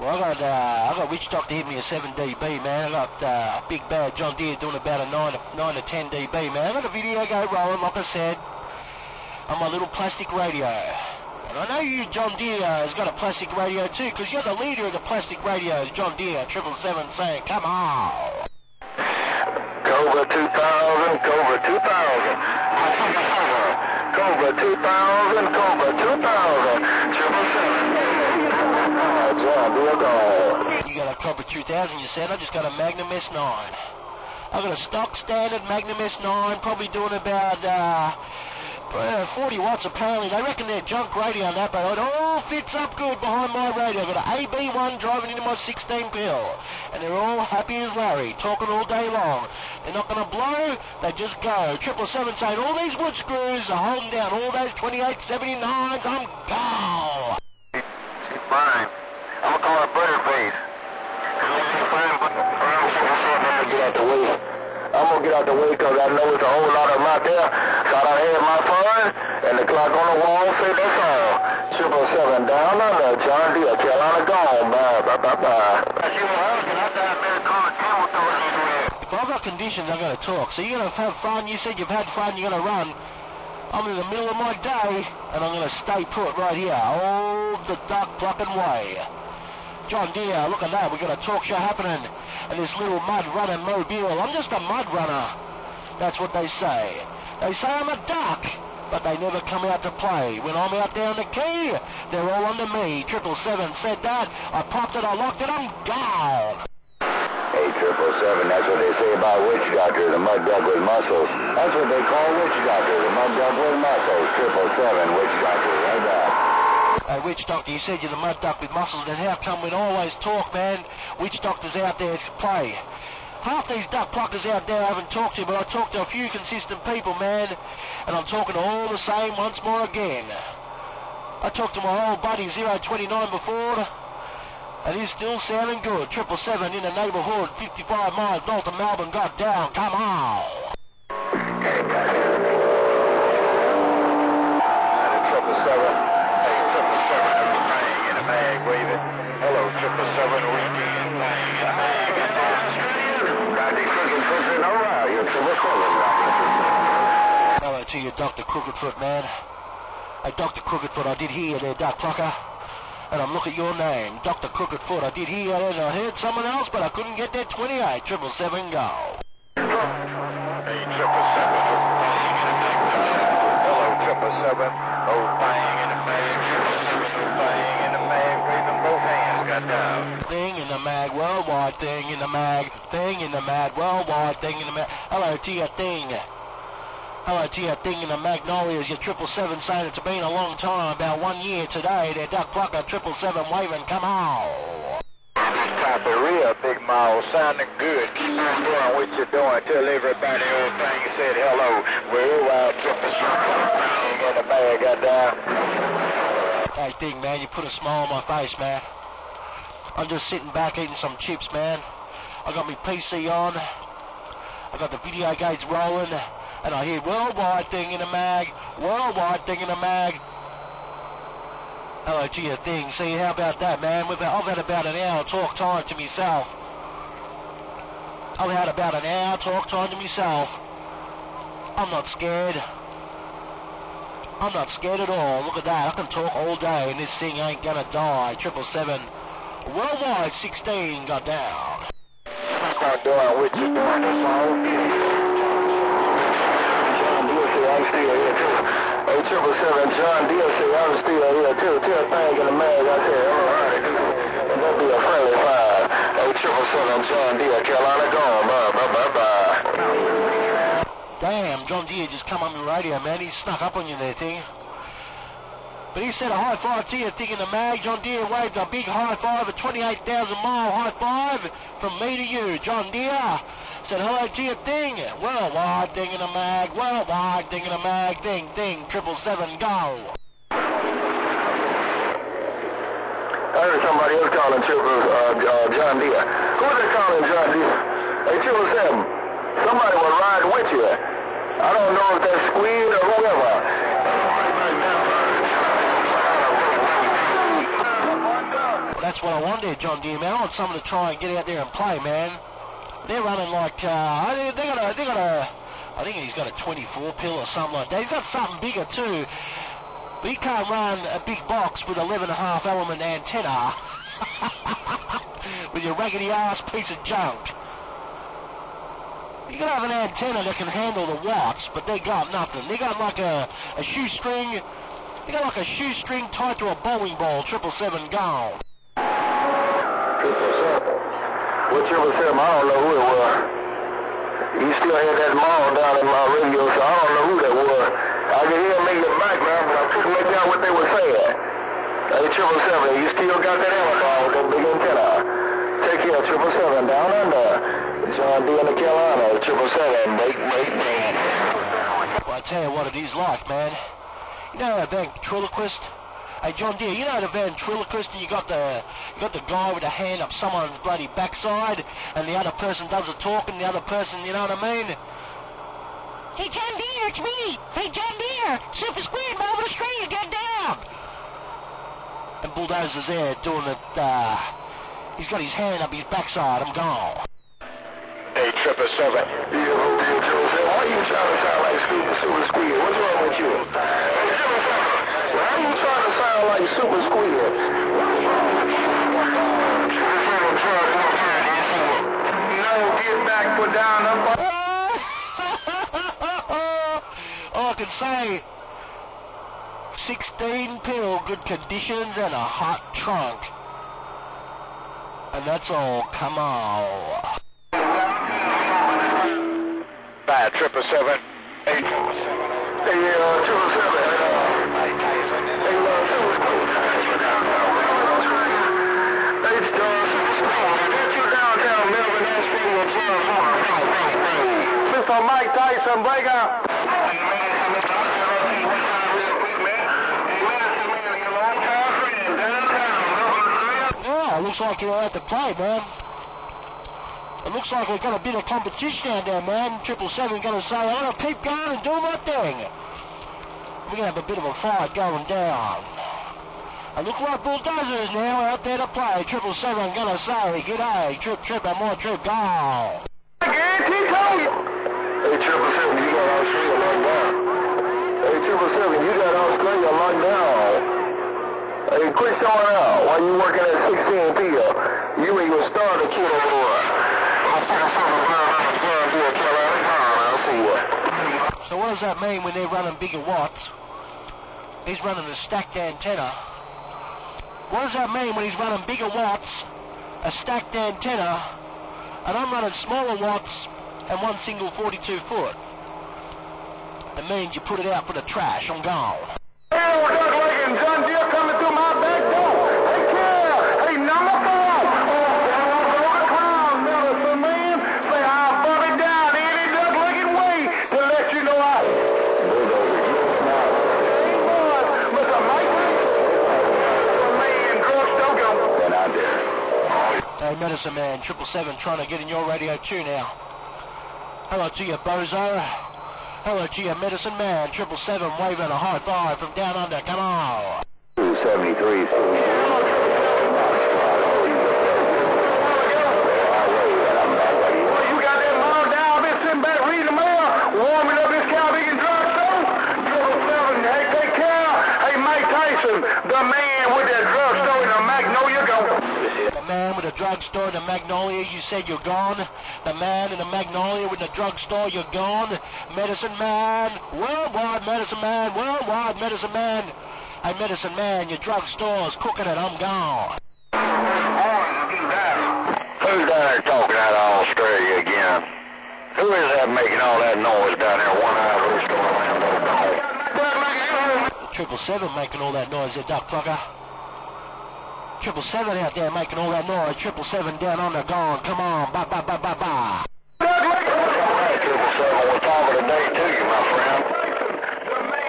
Well, I got Rich Doctor hit me a 7 dB, man. I got Big Bad John Deere doing about a 9 to 10 dB, man. I got the video go rolling, like I said, on my little plastic radio. And I know you, John Deere, has got a plastic radio too, because you're the leader of the plastic radios, John Deere, 777 saying, come on. Cobra 2000, Cobra 2000. Cobra 2000, Cobra 2000. 777. John Deere, go. You got a Cobra 2000, you said. I just got a Magnum S9. I got a stock standard Magnum S9, probably doing about 40 watts apparently. They reckon they're junk radio on that, but it all fits up good behind my radio. I've got an AB1 driving into my 16 pill, and they're all happy as Larry, talking all day long. They're not going to blow, they just go. 777 saying all these wood screws are holding down all those 2879s. I'm gone. Fine. I'm going to call it Butterface. I'm going to get out the way because I know it's a whole lot of them out there. So I done had my fun, and the clock on the wall said that's all. 777 down under, John Deere, Carolina gone. Bye, bye, bye, bye. If I've got conditions, I've got to talk. So you're going to have fun. You said you've had fun, you're going to run. I'm in the middle of my day, and I'm going to stay put right here, all the duck plucking way. John Deere, look at that, we've got a talk show happening, and this little mud running mobile. I'm just a mud runner. That's what they say. They say I'm a duck, but they never come out to play. When I'm out there on the key, they're all under me. 777 said that. I popped it, I locked it, I'm gone. Hey, 777, that's what they say about witch doctor, the mud duck with muscles. That's what they call witch doctor, the mud duck with muscles. 777, witch doctor, right there. Hey, Witch Doctor, you said you're the mud duck with muscles, then how come we'd always talk, man? Witch Doctor's out there to play. Half these duck pluckers out there I haven't talked to, but I talked to a few consistent people, man, and I'm talking to all the same once more again. I talked to my old buddy 029 before, and he's still sounding good. 777 in the neighbourhood, 55 miles north of Melbourne, got down, come on. Hello, 777, weekend Hello to you, Dr. Crookedfoot, man. Hey, Dr. Crookedfoot, I did hear you there, duck plucker. And I'm looking at your name, Dr. Crookedfoot. I did hear you there, and I heard someone else, but I couldn't get that 28. 777, go. Hey, 777. Hello, 777. Oh, bang in the mag. 777, bang in the mag. Waving both hands, got down. Thing in the mag, worldwide thing in the mag. Thing in the mag, worldwide thing in the mag. Hello to you, thing. Hello to you, thing in the Magnolias. Your 777 saying it's been a long time, about 1 year today. They're duck plucker, 777 waving, come on. Real Big Mile, sounding good. Keep on doing what you're doing. Tell everybody old thing said hello. Well, 777 in the bag, got down. Hey, thing, man, you put a smile on my face, man. I'm just sitting back eating some chips, man. I got my PC on. I got the video gates rolling. And I hear worldwide thing in the mag. Worldwide thing in the mag. Hello to your thing. See, how about that, man? I've had about an hour talk time to myself. I've had about an hour talk time to myself. I'm not scared. I'm not scared at all. Look at that. I can talk all day and this thing ain't gonna die. 777. Worldwide 16 got down. Start doing what you're doing. That's all. John Deere say I'm still here too. Hey, 777, John Deere say I'm still here too. Tell thing in the mag, I said, alright. And that'll be a friendly fire. Hey, 777, John Deere, Carolina gone. Bye, bye, bye, bye. Damn, John Deere just come on the radio, man. He snuck up on you there, thing. But he said a high five to you, thing in the mag. John Deere waved a big high five, a 28,000 mile high five from me to you. John Deere said hello to you, thing. Worldwide thing in the mag, worldwide thing in the mag, thing, 777, go. I heard somebody else calling John Deere. Who was they calling John Deere? Hey, 777, somebody was riding with you. I don't know if that's Squid or whoever. That's what I want there, John Deere, man. I want someone to try and get out there and play, man. They're running like, I think he's got a 24 pill or something like that. He's got something bigger too. But he can't run a big box with 11.5 element antenna with your raggedy ass piece of junk. You can have an antenna that can handle the watts, but they got nothing. They got like a shoestring. They got like a shoestring tied to a bowling ball. 777 gone. 777. What 777? I don't know who it was. You still had that mall down in my radio, so I don't know who that was. I could hear them in the background, but I couldn't make out what they were saying. Hey, 777, you still got that amplifier with that big antenna. Take care, 777, down under. John Deere in the Carolina, 777, make. Well, I tell you what it is like, man. You know that ventriloquist? Hey, John Deere, you know the ventriloquist, and you got the guy with a hand up someone's bloody backside, and the other person does the talking, the other person, you know what I mean? Hey, John Deere, it's me! Hey, John Deere! Super Squid, over the street, get down! And Bulldozer's there doing it, he's got his hand up his backside, I'm gone. Hey, 777. Yeah, why are you trying to sound like Super Squid? What's wrong with you? Hey, 777, why are you trying to sound like Super Squid? Get back, put down, up. All I can say, 16 pill, good conditions, and a hot trunk. And that's all, come on. 777. Hey, 777. Mr. Mike Tyson, break out. Yeah, it looks like you're at the play, man. It looks like we've got a bit of competition out there, man. 777 gonna say, I'm gonna keep going and do my thing. We're gonna have a bit of a fight going down. And look like Bulldozers now out there to play. 777 gonna say, g'day, trip, and more trip, go. Hey, 777, you got Australia locked down. Hey, 777, you got Australia locked down. Hey, quit showing out while you working at 16 p.m. You ain't gonna start a kid over there. So what does that mean when they're running bigger watts? He's running a stacked antenna. What does that mean when he's running bigger watts, a stacked antenna, and I'm running smaller watts and one single 42 foot? It means you put it out for the trash. I'm gone. Hey, Doug Lincoln, John Deere coming through my back door. Hey, Cal. Hey, number 4. Hey, Medicine Man, 777 trying to get in your radio too now. Hello to you, bozo. Hello to you, Medicine Man, 777 waving a high five from down under, come on. 273. You got that mom down, I've been sitting back reading the mail, warming up this cow vegan drugstore. 777, hey, take care. Hey, Mike Tyson, the man with that drugstore in the Magnolia, go. The man with the drugstore in the Magnolia, you said you're gone. The man in the Magnolia with the drugstore, you're gone. Medicine Man, worldwide Medicine Man, worldwide Medicine Man. Hey, Medicine Man, your drugstore's cooking it, I'm gone. Who's down there talking out of Australia again? Who is that making all that noise down there? One-eyed Rooster, Orlando. 777 making all that noise there, Duck Plucker. 777 out there making all that noise. 777 down on the gone. Come on, bye. 777, we're top of the day to you, my friend.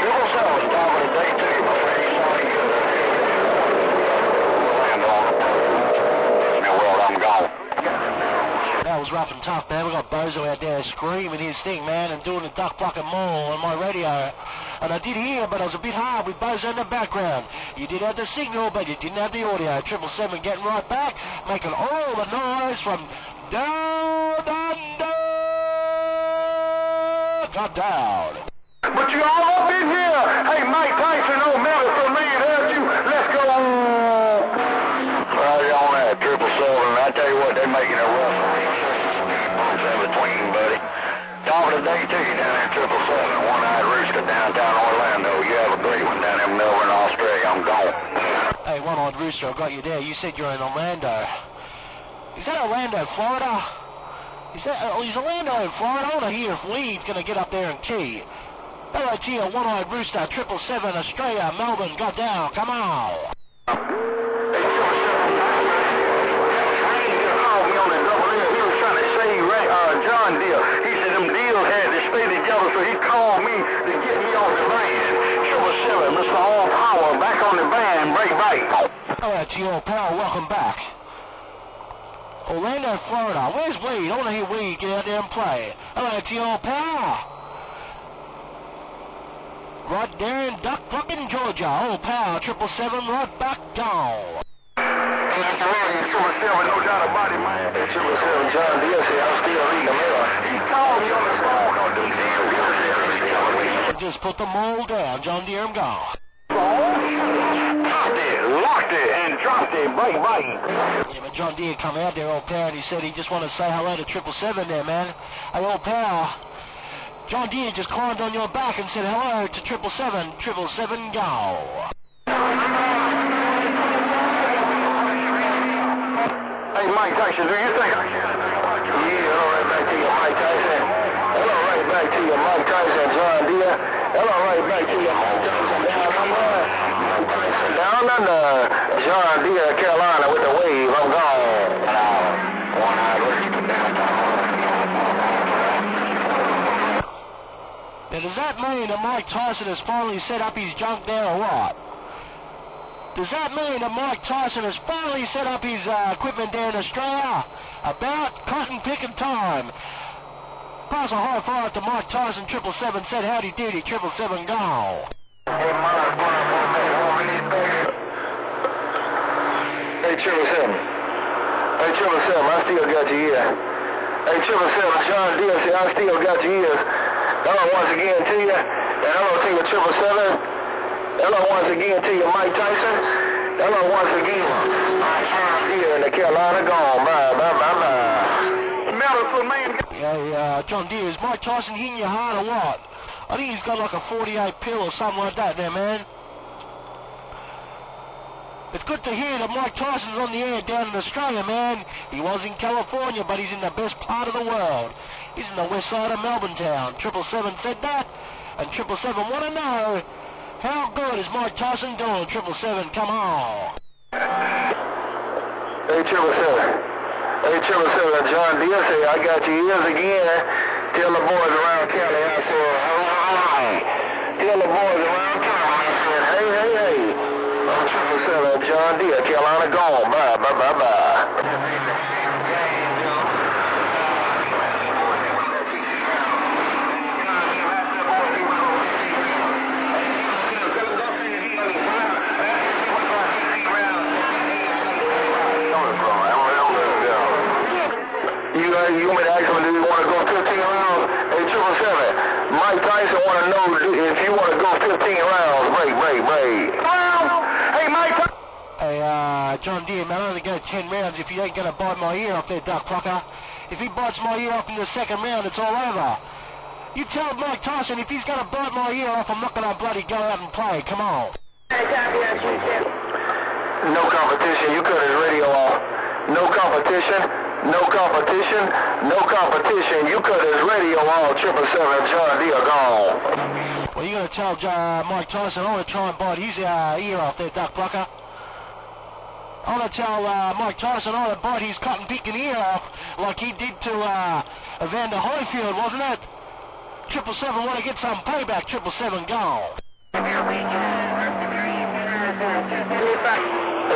777's top of the day to you, my friend. He's telling you land on. Well, I'm gone. That was rough and tough, man. We got Bozo out there screaming his thing, man, and doing the duck blocking more on my radio. And I did hear, but I was a bit hard with Bozo in the background. You did have the signal, but you didn't have the audio. 777 getting right back, making all the noise from down under. Got down. But you all up in here. Hey, Mike Tyson, no matter for me. There's you. Let's go. Right on that 777. I tell you what, they're making it rough in between, buddy. Top of the day to you down there, 777. One-eyed Rooster downtown Orlando. You have a great one down in Melbourne, Australia. I'm gone. Hey, One-eyed Rooster, I got you there. You said you're in Orlando. Is that Orlando, Florida? Is Orlando in Florida? I want to hear if Weed's going to get up there and key. Hello to you, One-eyed Rooster, 777, Australia, Melbourne, got down, come on. John Deere. He said them deals had to stay together, so he called me to get me on the van. 777, Mr. All-Power, back on the van, break back. Hello to you, All-Power, welcome back. Orlando, Florida, where's Weed? I want to hear Weed get out there and play. Hello to you, All-Power. Right there in Duck Plucking, Georgia, All-Power, 777, right back down. That's right, 777, no doubt about it, man. 777, John Deere said I'm still legal, man. He called me on the phone on the deal. Just put the mold down, John Deere, I'm gone. Popped it, locked it, and dropped it, bang, bang. Yeah, but John Deere come out there, All-Power, and he said he just wanted to say hello to 777 there, man. Hey, All-Power, John Deere just climbed on your back and said hello to 777, 777, go. Hey, Mike Tyson, do you think I can? Yeah, hello right back to you, Mike Tyson. Hello right back to you, Mike Tyson, John Deere. Hello right back to you, Mike Tyson, down under. Mike Tyson, down under. John Deere, Carolina, with the wave, I'm gone. One-eyed Rooster downtown. Now, does that mean that Mike Tyson has finally set up his junk there or what? Does that mean that Mike Tyson has finally set up his equipment there in Australia? About cotton picking time. Pass a high five to Mike Tyson, 777, said howdy doody, 777, go. Hey, 777. Hey, 777, I still got your ear. Hey, 777, John Deere said I still got your ears. Hello once again to you, and hello to you, 777. Hello once again to you, Mike Tyson. Hello once again. Here in the Carolina, gone. Bye, bye, bye, bye. Medicine man. Hey, John Deere, is Mike Tyson hitting you hard or what? I think he's got like a 48 pill or something like that there, man. It's good to hear that Mike Tyson's on the air down in Australia, man. He was in California, but he's in the best part of the world. He's in the west side of Melbourne town. 777 said that, and 777 want to know, how good is Mike Tyson doing? 777, come on. Hey, 777. Hey, 777, John Deere say I got your ears again. Tell the boys around Cali, I said, hi. Tell the boys around Cali, I said, hey, hey, hey. I'm 777, John Deere, Carolina, gone. Bye, bye, bye, bye. You want me to ask him, do you want to go 15 rounds? Hey, 777, Mike Tyson want to know if you want to go 15 rounds. Break. Hey, Mike Tyson. Hey, John Deere, man, I only go 10 rounds if you ain't going to bite my ear off there, duck plucker. If he bites my ear off in the second round, it's all over. You tell Mike Tyson if he's going to bite my ear off, I'm not going to bloody go out and play. Come on. No competition. You cut his radio off. No competition. No competition, no competition. You cut his radio off, 777, John Deere, gone. Well, you got to tell Mike Tyson, I want to try and bite his ear off there, duck plucker. I want to tell Mike Tyson, I want to bite his cotton picking ear off like he did to Evander Holyfield, wasn't it? 777 want to get some payback, 777, gone. Hey,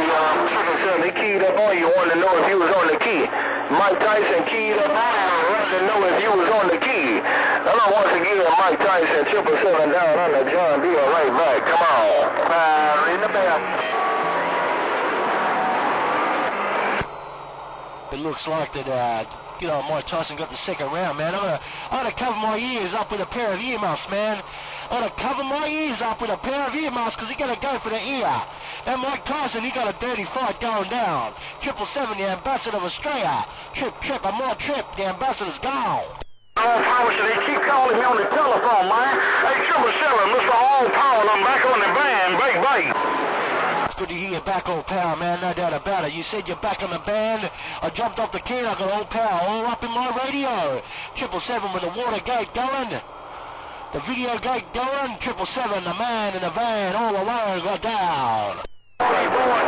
777, he keyed up on you, wanted to know if you was on the key. Mike Tyson keyed up on you, wanted to know if you was on the key. Hello, once again, Mike Tyson, 777 down on the John Deere, right back. Come on. Ring the bell. It looks like that, Mike Tyson got the second round, man. I'm gonna cover my ears up with a pair of earmuffs, man. I'm gonna cover my ears up with a pair of earmuffs because he's gonna go for the ear. And Mike Tyson, he got a dirty fight going down. 777, the ambassador of Australia. Trip, and more trip, the ambassador's gone. All-Power, they keep calling me on the telephone, man. Hey, 777, Mr. All-Power, I'm back on the van, bake. Good to hear you back, All-Power, man, no doubt about it. You said you're back on the band. I jumped off the key, I got All-Power all up in my radio. 777 with the water gate going, the video gate going. 777, the man in the van all alone got down. Hey, boy,